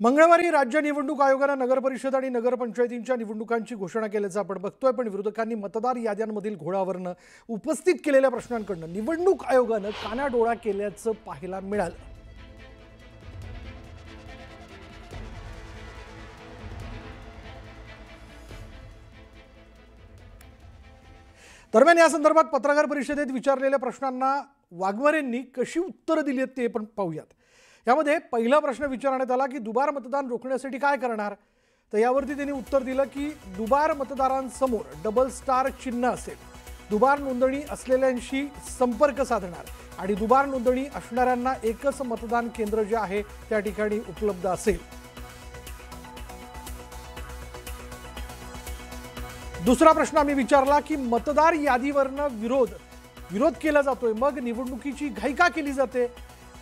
मंगळवारी राज्य निवडणूक आयोगाने नगर परिषद आणि नगरपंचायतींच्या निवडणुकांची घोषणा केल्याचं आपण बघतोय, पण विरोधकांनी मतदार याद्यांमधील घोळावरनं उपस्थित केलेल्या प्रश्नांकडनं निवडणूक आयोगानं कानाडोळा केल्याचं पाहायला मिळालं। दरम्यान या संदर्भात पत्रकार परिषदेत विचारलेल्या प्रश्नांना वाघमारेंनी कशी उत्तरं दिली आहेत ते पण पाहूयात। यामध्ये पहिला प्रश्न विचारण्यात आला की दुबार मतदान रोखण्यासाठी काय करणार, तर यावरती त्यांनी उत्तर दिलं की दुबार मतदारांसमोर डबल स्टार चिन्ह असेल, दुबार नोंदणी असलेल्यांशी संपर्क साधणार आणि दुबार नोंदणी असणाऱ्यांना एकच मतदान केंद्र जे आहे त्या ठिकाणी उपलब्ध असेल। दुसरा प्रश्न आम्ही विचारला की मतदार यादीवरनं विरोध केला जातोय, मग निवडणुकीची घाई का केली जाते।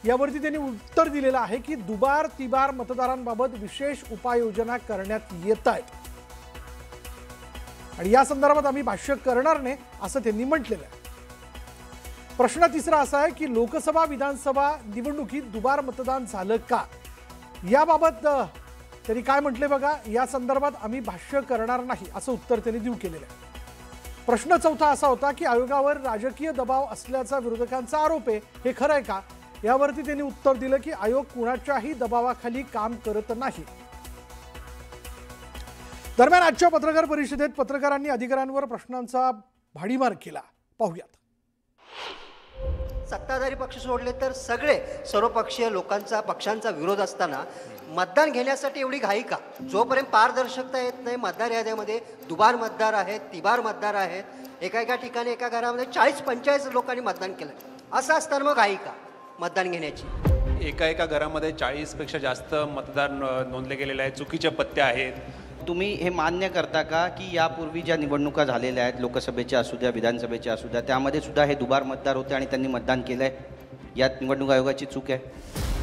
यावरती त्यांनी उत्तर दिलेलं आहे की दुबार तिबार मतदारांबाबत विशेष उपाययोजना करण्यात येत आहेत आणि या संदर्भात आम्ही भाष्य करणार नाही असं त्यांनी म्हटलेलं आहे। प्रश्न तिसरा असा आहे की लोकसभा विधानसभा निवडणुकीत दुबार मतदान झालं का, याबाबत त्यांनी काय म्हटले बघा, या संदर्भात आम्ही भाष्य करणार नाही असं उत्तर त्यांनी देऊ केलेलं आहे। प्रश्न चौथा असा होता की आयोगावर राजकीय दबाव असल्याचा विरोधकांचा आरोप आहे, हे खरं आहे का। यावरती त्यांनी उत्तर दिलं की आयोग कुणाच्याही दबावाखाली काम करत नाही। दरम्यान आजच्या पत्रकार परिषदेत पत्रकारांनी अधिकाऱ्यांवर प्रश्नांचा भाडीमार केला, पाहूयात। सत्ताधारी पक्ष सोडले तर सगळे सर्वपक्षीय पक्षांचा विरोध असताना मतदान घेण्यासाठी एवढी घाई का। जोपर्यंत पारदर्शकता येत नाही, मतदार याद्यामध्ये दुबार मतदार आहेत, तिबार मतदार आहेत, एका ठिकाणी एका घरामध्ये 40-45 लोकांनी मतदान केलं, असं असताना मग घाई का मतदान घेण्याची। एका घरामध्ये 40 पेक्षा जास्त मतदार नोंदले गेलेले आहेत, चुकीचे पत्ते आहेत। तुम्ही हे मान्य करता का की यापूर्वी ज्या निवडणुका झालेल्या आहेत, लोकसभेच्या असू द्या विधानसभेच्या असू द्या, त्यामध्ये सुद्धा हे दुबार मतदार होते आणि त्यांनी मतदान केलंय, यात निवडणूक आयोगाची चूक आहे?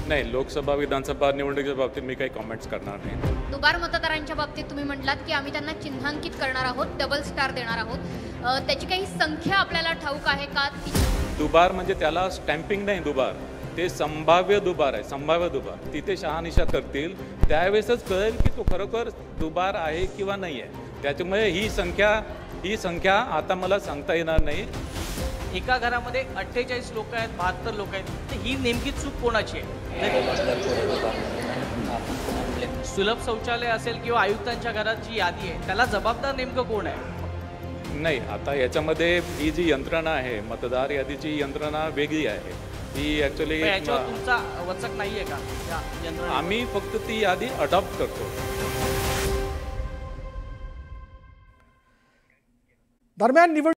नाही, लोकसभा विधानसभा निवडणुकीच्या बाबतीत मी काही कमेंट्स करणार नाही। दुबार मतदारांच्या बाबतीत तुम्ही म्हटलात की आम्ही त्यांना चिन्हांकित करणार आहोत, डबल स्टार देणार आहोत, त्याची काही संख्या आपल्याला ठाऊक आहे का? दुबार म्हणजे त्याला स्टॅम्पिंग नाही, दुबार ते संभाव्य दुबार आहे, संभाव्य दुबार। तिथे शहानिशा करतील त्यावेळेसच कळेल की तो खरोखर दुबार आहे किंवा नाही आहे। त्याच्यामुळे ही संख्या आता मला सांगता येणार नाही। एका घरामध्ये 48 लोक आहेत, 72 लोक आहेत, तर ही नेमकी चूक कोणाची आहे? सुलभ शौचालय असेल किंवा आयुक्तांच्या घराची यादी आहे, त्याला जबाबदार नेमकं कोण आहे? नाही, आता याच्यामध्ये ही जी यंत्रणा आहे, मतदार यादीची यंत्रणा वेगळी आहे, ही ॲक्च्युली याच्यावर तुमचा वचक नाही आहे का? आम्ही फक्त ती यादी अडॉप्ट करतो। दरम्यान